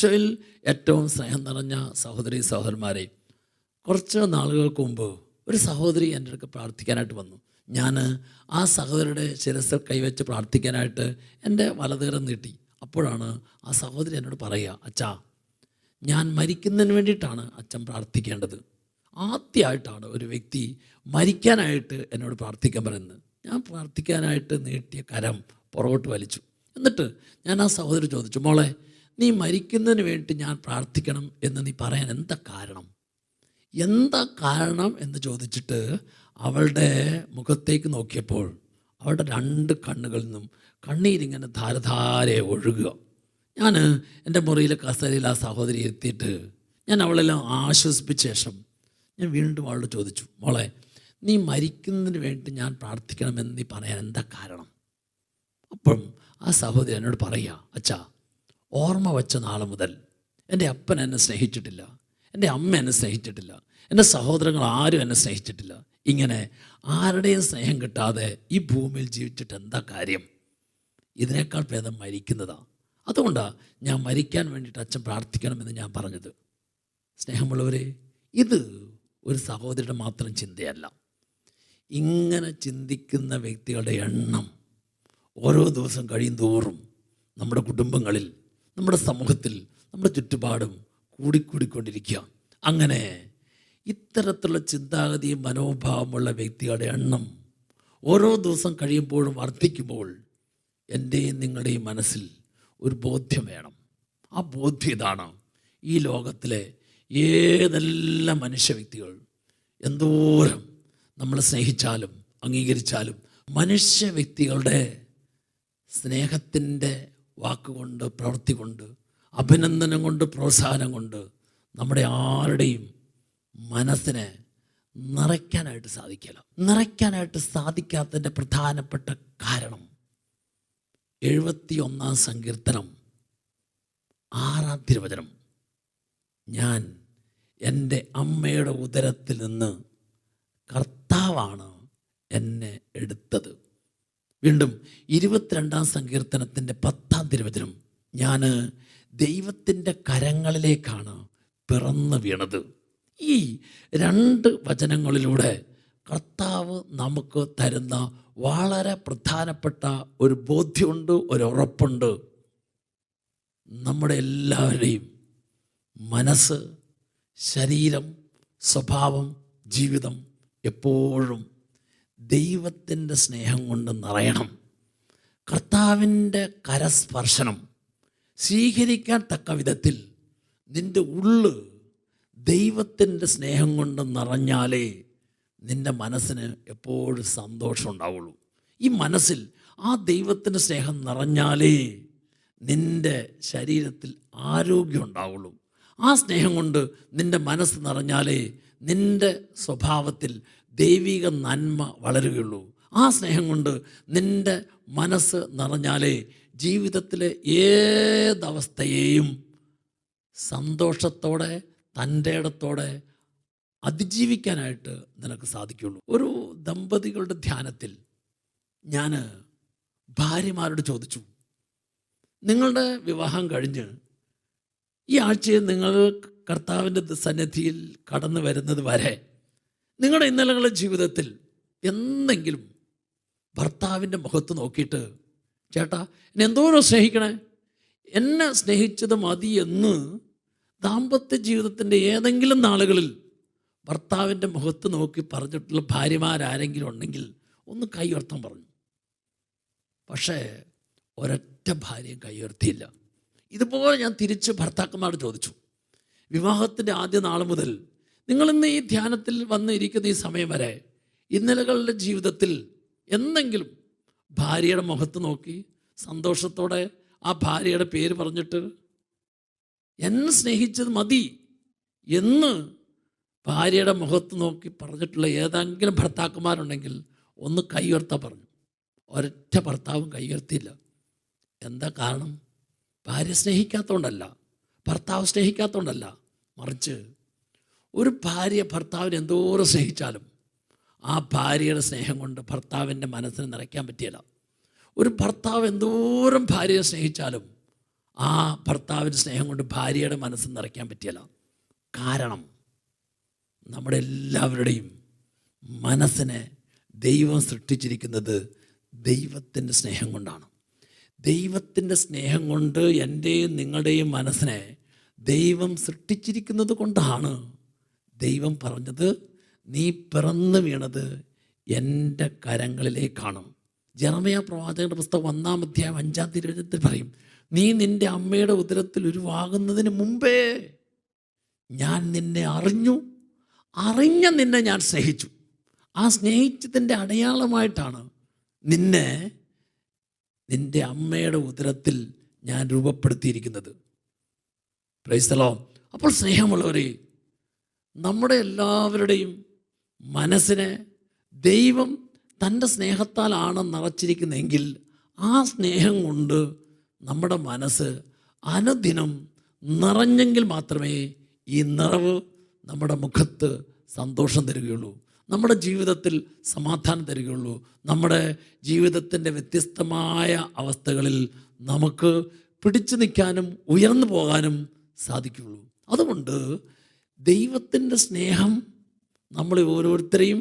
ഈശോയിൽ ഏറ്റവും സ്നേഹം നിറഞ്ഞ സഹോദരി സഹോദരന്മാരെ, കുറച്ച് നാളുകൾക്ക് മുമ്പ് ഒരു സഹോദരി എൻ്റെ അടുത്ത് പ്രാർത്ഥിക്കാനായിട്ട് വന്നു. ഞാൻ ആ സഹോദരിയുടെ ശിരസിൽ കൈവച്ച് പ്രാർത്ഥിക്കാനായിട്ട് എൻ്റെ വലതുകരം നീട്ടി. അപ്പോഴാണ് ആ സഹോദരി എന്നോട് പറയുക, അച്ഛാ, ഞാൻ മരിക്കുന്നതിന് വേണ്ടിയിട്ടാണ് അച്ഛൻ പ്രാർത്ഥിക്കേണ്ടത്. ആദ്യമായിട്ടാണ് ഒരു വ്യക്തി മരിക്കാനായിട്ട് എന്നോട് പ്രാർത്ഥിക്കാൻ പറയുന്നത്. ഞാൻ പ്രാർത്ഥിക്കാനായിട്ട് നീട്ടിയ കരം പുറകോട്ട് വലിച്ചു. എന്നിട്ട് ഞാൻ ആ സഹോദരി ചോദിച്ചു, മോളെ, നീ മരിക്കുന്നതിന് വേണ്ടി ഞാൻ പ്രാർത്ഥിക്കണം എന്ന് നീ പറയാൻ എന്താ കാരണം എന്ന് ചോദിച്ചിട്ട് അവളുടെ മുഖത്തേക്ക് നോക്കിയപ്പോൾ അവളുടെ രണ്ട് കണ്ണുകളിൽ നിന്നും കണ്ണീരിങ്ങനെ ധാരധാരയെ ഒഴുകുക. ഞാൻ എൻ്റെ മുറിയിലെ കസേരയിൽ ആ സഹോദരി എത്തിയിട്ട് ഞാൻ അവളെല്ലാം ആശ്വസിപ്പിച്ച ശേഷം ഞാൻ വീണ്ടും അവളോട് ചോദിച്ചു, മോളെ, നീ മരിക്കുന്നതിന് വേണ്ടി ഞാൻ പ്രാർത്ഥിക്കണമെന്ന് നീ പറയാൻ എന്താ കാരണം? അപ്പം ആ സഹോദരി എന്നോട് പറയുക, അച്ഛാ, ഓർമ്മ വച്ച നാൾ മുതൽ എൻ്റെ അപ്പൻ എന്നെ സ്നേഹിച്ചിട്ടില്ല, എൻ്റെ അമ്മ എന്നെ സ്നേഹിച്ചിട്ടില്ല, എൻ്റെ സഹോദരങ്ങൾ ആരും എന്നെ സ്നേഹിച്ചിട്ടില്ല. ഇങ്ങനെ ആരുടെയും സ്നേഹം കിട്ടാതെ ഈ ഭൂമിയിൽ ജീവിച്ചിട്ട് എന്താ കാര്യം? ഇതിനേക്കാൾ ഭേദം മരിക്കുന്നതാണ്. അതുകൊണ്ടാണ് ഞാൻ മരിക്കാൻ വേണ്ടിയിട്ട് അച്ഛൻ പ്രാർത്ഥിക്കണമെന്ന് ഞാൻ പറഞ്ഞത്. സ്നേഹമുള്ളവരെ, ഇത് ഒരു സഹോദരിയുടെ മാത്രം ചിന്തയല്ല. ഇങ്ങനെ ചിന്തിക്കുന്ന വ്യക്തികളുടെ എണ്ണം ഓരോ ദിവസം കഴിയും തോറും നമ്മുടെ കുടുംബങ്ങളിൽ, നമ്മുടെ സമൂഹത്തിൽ, നമ്മുടെ ചുറ്റുപാടും കൂടിക്കൂടിക്കൊണ്ടിരിക്കുക. അങ്ങനെ ഇത്തരത്തിലുള്ള ചിന്താഗതിയും മനോഭാവമുള്ള വ്യക്തികളുടെ എണ്ണം ഓരോ ദിവസം കഴിയുമ്പോഴും വർദ്ധിക്കുമ്പോൾ എൻ്റെയും നിങ്ങളുടെയും മനസ്സിൽ ഒരു ബോധ്യം വേണം. ആ ബോധ്യം ഇതാണ്: ഈ ലോകത്തിലെ ഏതെല്ലാം മനുഷ്യ വ്യക്തികൾ എന്തോരം നമ്മളെ സ്നേഹിച്ചാലും അംഗീകരിച്ചാലും മനുഷ്യ വ്യക്തികളുടെ സ്നേഹത്തിൻ്റെ വാക്കുകൊണ്ട്, പ്രവൃത്തി കൊണ്ട്, അഭിനന്ദനം കൊണ്ട്, പ്രോത്സാഹനം കൊണ്ട് നമ്മുടെ ആരുടെയും മനസ്സിനെ നിറയ്ക്കാനായിട്ട് സാധിക്കാത്തതിൻ്റെ പ്രധാനപ്പെട്ട കാരണം 71 സങ്കീർത്തനം 6 തിരുവചനം, ഞാൻ എൻ്റെ അമ്മയുടെ ഉദരത്തിൽ നിന്ന് കർത്താവാണ് എന്നെ എടുത്തത്. വീണ്ടും 22 സങ്കീർത്തനത്തിൻ്റെ 10 തിരുവചനം, ഞാൻ ദൈവത്തിൻ്റെ കരങ്ങളിലേക്കാണ് പിറന്നു വീണത്. ഈ 2 വചനങ്ങളിലൂടെ കർത്താവ് നമുക്ക് തരുന്ന വളരെ പ്രധാനപ്പെട്ട ഒരു ബോധ്യമുണ്ട്, ഒരു ഉറപ്പുണ്ട്. നമ്മുടെ എല്ലാവരുടെയും മനസ്സ്, ശരീരം, സ്വഭാവം, ജീവിതം എപ്പോഴും ദൈവത്തിൻ്റെ സ്നേഹം കൊണ്ട് നിറയണം. കർത്താവിൻ്റെ കരസ്പർശനം സ്വീകരിക്കാൻ തക്ക വിധത്തിൽ നിൻ്റെ ഉള്ള് ദൈവത്തിൻ്റെ സ്നേഹം കൊണ്ട് നിറഞ്ഞാലേ നിൻ്റെ മനസ്സിന് എപ്പോഴും സന്തോഷം ഉണ്ടാവുള്ളൂ. ഈ മനസ്സിൽ ആ ദൈവത്തിൻ്റെ സ്നേഹം നിറഞ്ഞാലേ നിൻ്റെ ശരീരത്തിൽ ആരോഗ്യം ഉണ്ടാവുള്ളൂ. ആ സ്നേഹം കൊണ്ട് നിൻ്റെ മനസ്സ് നിറഞ്ഞാലേ നിൻ്റെ സ്വഭാവത്തിൽ ദൈവിക നന്മ വളരുകയുള്ളൂ. ആ സ്നേഹം കൊണ്ട് നിൻ്റെ മനസ്സ് നിറഞ്ഞാലേ ജീവിതത്തിലെ ഏതവസ്ഥയെയും സന്തോഷത്തോടെ, തൻ്റെ ഇടത്തോടെ അതിജീവിക്കാനായിട്ട് നിനക്ക് സാധിക്കുള്ളൂ. ഒരു ദമ്പതികളുടെ ധ്യാനത്തിൽ ഞാൻ ഭാര്യമാരോട് ചോദിച്ചു, നിങ്ങളുടെ വിവാഹം കഴിഞ്ഞ് ഈ ആഴ്ചയിൽ നിങ്ങൾ കർത്താവിൻ്റെ സന്നിധിയിൽ കടന്നു വരുന്നത് വരെ നിങ്ങളുടെ ഇന്നലകളുടെ ജീവിതത്തിൽ എന്തെങ്കിലും ഭർത്താവിൻ്റെ മുഖത്ത് നോക്കിയിട്ട്, ചേട്ടാ, എന്നെ എന്തോരം സ്നേഹിക്കണേ, എന്നെ സ്നേഹിച്ചത് മതി എന്ന് ദാമ്പത്യ ജീവിതത്തിൻ്റെ ഏതെങ്കിലും നാളുകളിൽ ഭർത്താവിൻ്റെ മുഖത്ത് നോക്കി പറഞ്ഞിട്ടുള്ള ഭാര്യമാരാരെങ്കിലും ഉണ്ടെങ്കിൽ ഒന്ന് കൈ ഉയർത്താൻ പറഞ്ഞു. പക്ഷേ ഒരൊറ്റ ഭാര്യയും കൈ ഉയർത്തിയില്ല. ഇതുപോലെ ഞാൻ തിരിച്ച് ഭർത്താക്കന്മാരോട് ചോദിച്ചു, വിവാഹത്തിൻ്റെ ആദ്യ നാൾ മുതൽ നിങ്ങളിന്ന് ഈ ധ്യാനത്തിൽ വന്നിരിക്കുന്ന ഈ സമയം വരെ ഇന്നലകളുടെ ജീവിതത്തിൽ എന്തെങ്കിലും ഭാര്യയുടെ മുഖത്ത് നോക്കി സന്തോഷത്തോടെ ആ ഭാര്യയുടെ പേര് പറഞ്ഞിട്ട് എന്നെ സ്നേഹിച്ചത് മതി എന്ന് ഭാര്യയുടെ മുഖത്ത് നോക്കി പറഞ്ഞിട്ടുള്ള ഏതെങ്കിലും ഭർത്താക്കന്മാരുണ്ടെങ്കിൽ ഒന്ന് കൈ ഉയർത്താൻ പറഞ്ഞു. ഒരൊറ്റ ഭർത്താവും കൈ ഉയർത്തിയില്ല. എന്താ കാരണം? ഭാര്യ സ്നേഹിക്കാത്തതുകൊണ്ടല്ല, ഭർത്താവ് സ്നേഹിക്കാത്തതുകൊണ്ടല്ല, മറിച്ച് ഒരു ഭാര്യ ഭർത്താവിനെ എന്തോരം സ്നേഹിച്ചാലും ആ ഭാര്യയുടെ സ്നേഹം കൊണ്ട് ഭർത്താവിൻ്റെ മനസ്സിനെ നിറയ്ക്കാൻ പറ്റിയല്ല. ഒരു ഭർത്താവ് എന്തോരം ഭാര്യയെ സ്നേഹിച്ചാലും ആ ഭർത്താവിൻ്റെ സ്നേഹം കൊണ്ട് ഭാര്യയുടെ മനസ്സ് നിറയ്ക്കാൻ പറ്റിയല്ല. കാരണം നമ്മുടെ എല്ലാവരുടെയും മനസ്സിനെ ദൈവം സൃഷ്ടിച്ചിരിക്കുന്നത് ദൈവത്തിൻ്റെ സ്നേഹം കൊണ്ടാണ്. ദൈവത്തിൻ്റെ സ്നേഹം കൊണ്ട് എൻ്റെയും നിങ്ങളുടെയും മനസ്സിനെ ദൈവം സൃഷ്ടിച്ചിരിക്കുന്നത് കൊണ്ടാണ് ദൈവം പറഞ്ഞത്, നീ പിറന്നു വീണത് എൻ്റെ കരങ്ങളിലേക്കാണ്. ജെറമ്യാ പ്രവാചകന്റെ പുസ്തകം 1-ാം അധ്യായം 5-ാം തിരുവചനത്തിൽ പറയും, നീ നിൻ്റെ അമ്മയുടെ ഉദരത്തിൽ ഉരുവാകുന്നതിന് മുമ്പേ ഞാൻ നിന്നെ അറിഞ്ഞ നിന്നെ ഞാൻ സ്നേഹിച്ചു. ആ സ്നേഹിച്ചതിൻ്റെ അടയാളമായിട്ടാണ് നിൻ്റെ അമ്മയുടെ ഉദരത്തിൽ ഞാൻ രൂപപ്പെടുത്തിയിരിക്കുന്നത്. Praise the Lord. അപ്പോൾ സ്നേഹമുള്ളവരെ, നമ്മുടെ എല്ലാവരുടെയും മനസ്സിനെ ദൈവം തൻ്റെ സ്നേഹത്താലാണ് നിറച്ചിരിക്കുന്നതെങ്കിൽ ആ സ്നേഹം കൊണ്ട് നമ്മുടെ മനസ്സ് അനുദിനം നിറഞ്ഞെങ്കിൽ മാത്രമേ ഈ നിറവ് നമ്മുടെ മുഖത്ത് സന്തോഷം തരികയുള്ളൂ, നമ്മുടെ ജീവിതത്തിൽ സമാധാനം തരികയുള്ളൂ, നമ്മുടെ ജീവിതത്തിൻ്റെ വ്യത്യസ്തമായ അവസ്ഥകളിൽ നമുക്ക് പിടിച്ചു നിൽക്കാനും ഉയർന്നു പോകാനും സാധിക്കുകയുള്ളൂ. അതുകൊണ്ട് ദൈവത്തിൻ്റെ സ്നേഹം നമ്മളെ ഓരോരുത്തരെയും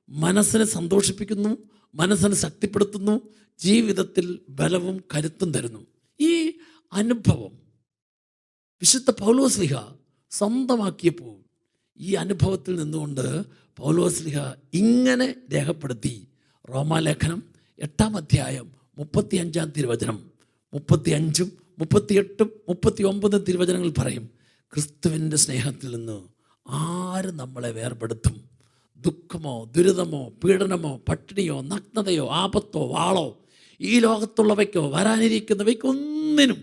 മനസ്സിനെ സന്തോഷിപ്പിക്കുന്നു, മനസ്സിനെ ശക്തിപ്പെടുത്തുന്നു, ജീവിതത്തിൽ ബലവും കരുത്തും തരുന്നു. ഈ അനുഭവം വിശുദ്ധ പൗലോസ്ലീഹ സ്വന്തമാക്കിയപ്പോൾ ഈ അനുഭവത്തിൽ നിന്നുകൊണ്ട് പൗലോസ്ലീഹ ഇങ്ങനെ രേഖപ്പെടുത്തി. റോമാലേഖനം 8-ാം അധ്യായം 35-ാം തിരുവചനം 35, 38, 39 തിരുവചനങ്ങൾ പറയും, ക്രിസ്തുവിൻ്റെ സ്നേഹത്തിൽ നിന്ന് ആര് നമ്മളെ വേർപെടുത്തും? ദുഃഖമോ ദുരിതമോ പീഡനമോ പട്ടിണിയോ നഗ്നതയോ ആപത്തോ വാളോ ഈ ലോകത്തുള്ളവയ്ക്കോ വരാനിരിക്കുന്നവയ്ക്കൊന്നിനും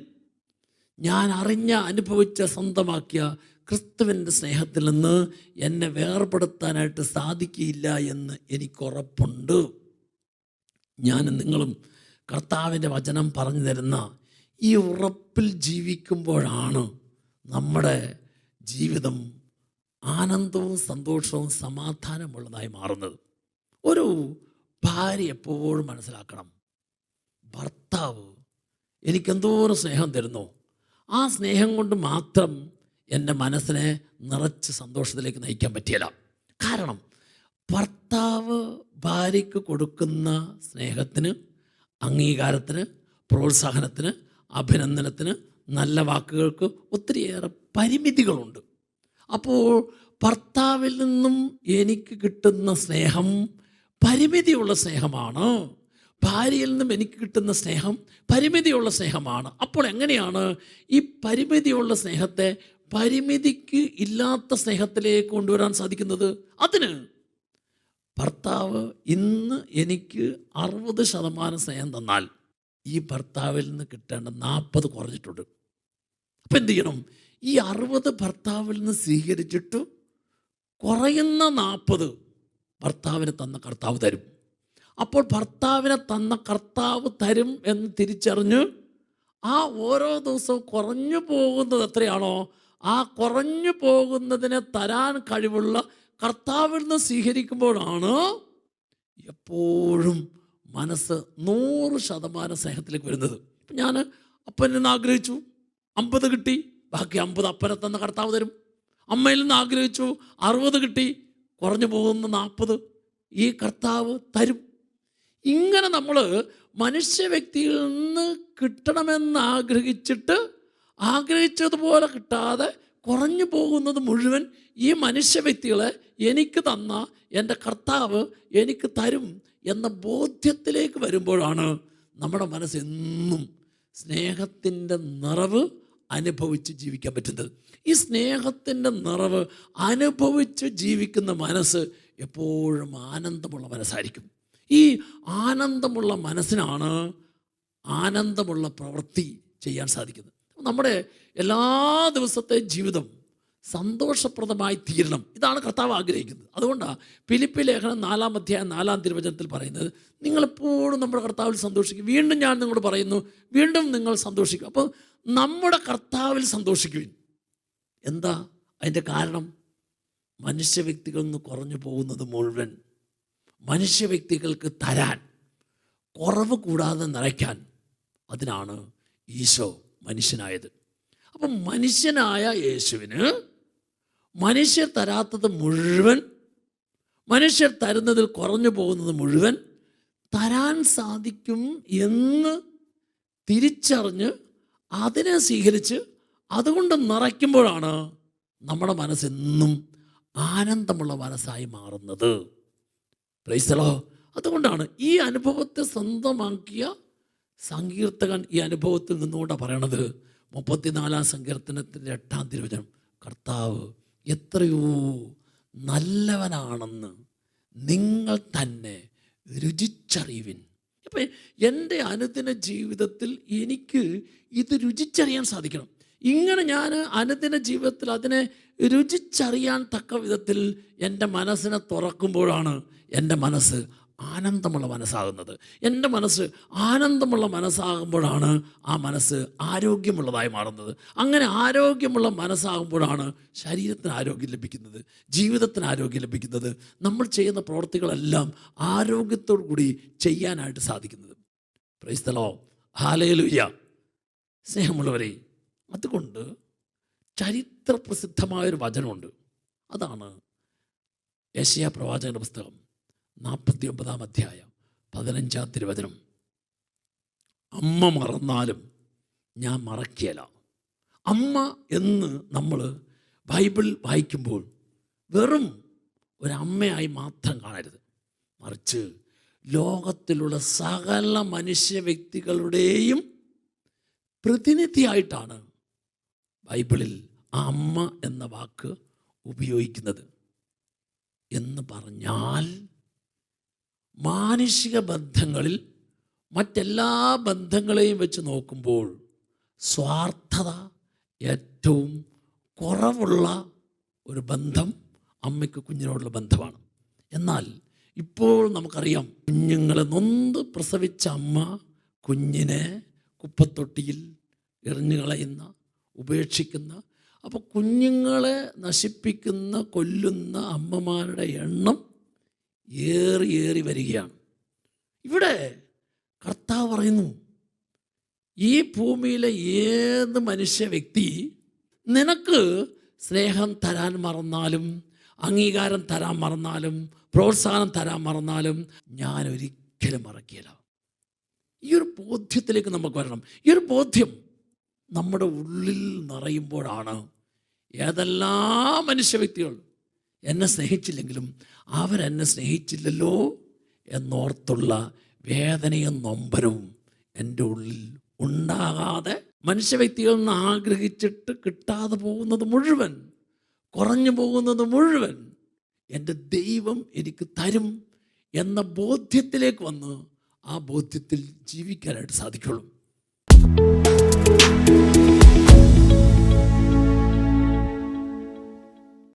ഞാൻ അനുഭവിച്ച സ്വന്തമാക്കിയ ക്രിസ്തുവിൻ്റെ സ്നേഹത്തിൽ നിന്ന് എന്നെ വേർപെടുത്താനായിട്ട് സാധിക്കില്ല എന്ന് എനിക്കുറപ്പുണ്ട്. ഞാനും നിങ്ങളും കർത്താവിൻ്റെ വചനം പറഞ്ഞു തരുന്ന ഈ ഉറപ്പിൽ ജീവിക്കുമ്പോഴാണ് നമ്മുടെ ജീവിതം ആനന്ദവും സന്തോഷവും സമാധാനമുള്ളതായി മാറുന്നത്. ഒരു ഭാര്യ എപ്പോഴും മനസ്സിലാക്കണം, ഭർത്താവ് എനിക്കെന്തോരം സ്നേഹം തരുന്നു, ആ സ്നേഹം കൊണ്ട് മാത്രം എൻ്റെ മനസ്സിനെ നിറച്ച് സന്തോഷത്തിലേക്ക് നയിക്കാൻ പറ്റിയല്ല. കാരണം ഭർത്താവ് ഭാര്യയ്ക്ക് കൊടുക്കുന്ന സ്നേഹത്തിന്, അംഗീകാരത്തിന്, പ്രോത്സാഹനത്തിന്, അഭിനന്ദനത്തിന്, നല്ല വാക്കുകൾക്ക് ഒത്തിരിയേറെ പരിമിതികളുണ്ട്. അപ്പോൾ ഭർത്താവിൽ നിന്നും എനിക്ക് കിട്ടുന്ന സ്നേഹം പരിമിതിയുള്ള സ്നേഹമാണ്, ഭാര്യയിൽ നിന്നും എനിക്ക് കിട്ടുന്ന സ്നേഹം പരിമിതിയുള്ള സ്നേഹമാണ്. അപ്പോൾ എങ്ങനെയാണ് ഈ പരിമിതിയുള്ള സ്നേഹത്തെ പരിമിതിക്ക് ഇല്ലാത്ത സ്നേഹത്തിലേക്ക് കൊണ്ടുവരാൻ സാധിക്കുന്നത്? അതിന് ഭർത്താവ് ഇന്ന് എനിക്ക് 60% സ്നേഹം തന്നാൽ ഈ ഭർത്താവിൽ നിന്ന് കിട്ടേണ്ട 40 കുറഞ്ഞിട്ടുണ്ട്. അപ്പം എന്ത് ചെയ്യണം? ഈ 60 ഭർത്താവിൽ നിന്ന് സ്വീകരിച്ചിട്ട് കുറയുന്ന 40 ഭർത്താവിന് തന്ന കർത്താവ് തരും. അപ്പോൾ ഭർത്താവിനെ തന്ന കർത്താവ് തരും എന്ന് തിരിച്ചറിഞ്ഞ് ആ ഓരോ ദിവസവും കുറഞ്ഞു പോകുന്നത് എത്രയാണോ ആ കുറഞ്ഞു പോകുന്നതിനെ തരാൻ കഴിവുള്ള കർത്താവിൽ നിന്ന് സ്വീകരിക്കുമ്പോഴാണ് എപ്പോഴും മനസ്സ് 100% സ്നേഹത്തിലേക്ക് വരുന്നത്. ഇപ്പം ഞാൻ അപ്പനിൽ നിന്ന് ആഗ്രഹിച്ചു 50 കിട്ടി, ബാക്കി 50 അപ്പനെ തന്ന കർത്താവ് തരും. അമ്മയിൽ നിന്ന് ആഗ്രഹിച്ചു 60 കിട്ടി, കുറഞ്ഞു പോകുന്ന 40 ഈ കർത്താവ് തരും. ഇങ്ങനെ നമ്മൾ മനുഷ്യ വ്യക്തിയിൽ നിന്ന് കിട്ടണമെന്ന് ആഗ്രഹിച്ചതുപോലെ കിട്ടാതെ കുറഞ്ഞു പോകുന്നത് മുഴുവൻ ഈ മനുഷ്യ വ്യക്തികളെ എനിക്ക് തന്ന എൻ്റെ കർത്താവ് എനിക്ക് തരും എന്ന ബോധ്യത്തിലേക്ക് വരുമ്പോഴാണ് നമ്മുടെ മനസ്സെന്നും സ്നേഹത്തിൻ്റെ നിറവ് അനുഭവിച്ച് ജീവിക്കാൻ പറ്റുന്നത്. ഈ സ്നേഹത്തിൻ്റെ നിറവ് അനുഭവിച്ച് ജീവിക്കുന്ന മനസ്സ് എപ്പോഴും ആനന്ദമുള്ള മനസ്സായിരിക്കും. ഈ ആനന്ദമുള്ള മനസ്സിനാണ് ആനന്ദമുള്ള പ്രവൃത്തി ചെയ്യാൻ സാധിക്കുന്നത്. നമ്മുടെ എല്ലാ ദിവസത്തെ ജീവിതം സന്തോഷപ്രദമായി തീരണം, ഇതാണ് കർത്താവ് ആഗ്രഹിക്കുന്നത്. അതുകൊണ്ടാണ് ഫിലിപ്പി ലേഖനം 4-ാം അധ്യായം 4-ാം തിരുവചനത്തിൽ പറയുന്നത്, നിങ്ങളെപ്പോഴും നമ്മുടെ കർത്താവിൽ സന്തോഷിക്കും. വീണ്ടും ഞാൻ നിങ്ങളോട് പറയുന്നു, വീണ്ടും നിങ്ങൾ സന്തോഷിക്കും. അപ്പോൾ നമ്മുടെ കർത്താവിൽ സന്തോഷിക്കുവിൻ. എന്താ അതിൻ്റെ കാരണം? മനുഷ്യ വ്യക്തികളിൽ നിന്ന് കുറഞ്ഞു പോകുന്നത് മുഴുവൻ മനുഷ്യ വ്യക്തികൾക്ക് തരാൻ, കുറവ് കൂടാതെ നിറയ്ക്കാൻ, അതിനാണ് ഈശോ മനുഷ്യനായത്. അപ്പം മനുഷ്യനായ യേശുവിന് മനുഷ്യർ തരാത്തത് മുഴുവൻ, മനുഷ്യർ തരുന്നതിൽ കുറഞ്ഞു പോകുന്നത് മുഴുവൻ തരാൻ സാധിക്കും എന്ന് തിരിച്ചറിഞ്ഞ് അതിനെ സ്വീകരിച്ച് അതുകൊണ്ട് നിറയ്ക്കുമ്പോഴാണ് നമ്മുടെ മനസ്സെന്നും ആനന്ദമുള്ള മനസ്സായി മാറുന്നത്. Praise the Lord. അതുകൊണ്ടാണ് ഈ അനുഭവത്തെ സ്വന്തമാക്കിയ സങ്കീർത്തകൻ ഈ അനുഭവത്തിൽ നിന്നുകൊണ്ടാണ് പറയണത്. 34 സങ്കീർത്തനത്തിൻ്റെ 8 തിരുവചനം, കർത്താവ് എത്രയോ നല്ലവനാണെന്ന് നിങ്ങൾ തന്നെ രുചിച്ചറിയുവിൻ. അപ്പം എൻ്റെ അനുദിന ജീവിതത്തിൽ എനിക്ക് ഇത് രുചിച്ചറിയാൻ സാധിക്കണം. ഇങ്ങനെ ഞാൻ അനുദിന ജീവിതത്തിൽ അതിനെ രുചിച്ചറിയാൻ തക്ക വിധത്തിൽ എൻ്റെ മനസ്സിനെ തുറക്കുമ്പോഴാണ് എൻ്റെ മനസ്സ് ആനന്ദമുള്ള മനസ്സാകുന്നത്. എൻ്റെ മനസ്സ് ആനന്ദമുള്ള മനസ്സാകുമ്പോഴാണ് ആ മനസ്സ് ആരോഗ്യമുള്ളതായി മാറുന്നത്. അങ്ങനെ ആരോഗ്യമുള്ള മനസ്സാകുമ്പോഴാണ് ശരീരത്തിന് ആരോഗ്യം ലഭിക്കുന്നത്, ജീവിതത്തിന് ആരോഗ്യം ലഭിക്കുന്നത്, നമ്മൾ ചെയ്യുന്ന പ്രവൃത്തികളെല്ലാം ആരോഗ്യത്തോടു കൂടി ചെയ്യാനായിട്ട് സാധിക്കുന്നത്. Praise the Lord. ഹല്ലേലൂയ. സ്നേഹമുള്ളവരെ, അതുകൊണ്ട് ചരിത്ര പ്രസിദ്ധമായൊരു വചനമുണ്ട്. അതാണ് യെശയ്യാ പ്രവാചകന്റെ പുസ്തകം 49 അധ്യായം 15 തിരുവചനം. അമ്മ മറന്നാലും ഞാൻ മറക്കിയല്ല. അമ്മ എന്ന് നമ്മൾ ബൈബിൾ വായിക്കുമ്പോൾ വെറും ഒരമ്മയായി മാത്രം കാണരുത്, മറിച്ച് ലോകത്തിലുള്ള സകല മനുഷ്യ വ്യക്തികളുടെയും പ്രതിനിധിയായിട്ടാണ് ബൈബിളിൽ ആ അമ്മ എന്ന വാക്ക് ഉപയോഗിക്കുന്നത്. എന്ന് പറഞ്ഞാൽ മാനുഷിക ബന്ധങ്ങളിൽ മറ്റെല്ലാ ബന്ധങ്ങളെയും വെച്ച് നോക്കുമ്പോൾ സ്വാർത്ഥത ഏറ്റവും കുറവുള്ള ഒരു ബന്ധം അമ്മയ്ക്ക് കുഞ്ഞിനോടുള്ള ബന്ധമാണ്. എന്നാൽ ഇപ്പോൾ നമുക്കറിയാം, കുഞ്ഞുങ്ങളെ നൊന്ത് പ്രസവിച്ച അമ്മ കുഞ്ഞിനെ കുപ്പത്തൊട്ടിയിൽ എറിഞ്ഞു കളയുന്ന, ഉപേക്ഷിക്കുന്ന, അപ്പോൾ കുഞ്ഞുങ്ങളെ നശിപ്പിക്കുന്ന, കൊല്ലുന്ന അമ്മമാരുടെ എണ്ണം ഏറി വരികയാണ്. ഇവിടെ കർത്താവ് പറയുന്നു, ഈ ഭൂമിയിലെ ഏത് മനുഷ്യ വ്യക്തി നിനക്ക് സ്നേഹം തരാൻ മറന്നാലും, അംഗീകാരം തരാൻ മറന്നാലും, പ്രോത്സാഹനം തരാൻ മറന്നാലും ഞാൻ ഒരിക്കലും മറക്കില്ല. ഈ ഒരു ബോധ്യത്തിലേക്ക് നമുക്ക് വരണം. ഈ ഒരു ബോധ്യം നമ്മുടെ ഉള്ളിൽ നിറയുമ്പോഴാണ് ഏതെല്ലാം മനുഷ്യ വ്യക്തികൾ എന്നെ സ്നേഹിച്ചില്ലെങ്കിലും അവരെന്നെ സ്നേഹിച്ചില്ലല്ലോ എന്നോർത്തുള്ള വേദനയും നൊമ്പരവും എൻ്റെ ഉള്ളിൽ ഉണ്ടാകാതെ, മനുഷ്യ വ്യക്തികളിൽ നിന്ന് ആഗ്രഹിച്ചിട്ട് കിട്ടാതെ പോകുന്നത് മുഴുവൻ, കുറഞ്ഞു പോകുന്നത് മുഴുവൻ എൻ്റെ ദൈവം എനിക്ക് തരും എന്ന ബോധ്യത്തിലേക്ക് വന്ന് ആ ബോധ്യത്തിൽ ജീവിക്കാനായിട്ട് സാധിക്കുള്ളൂ.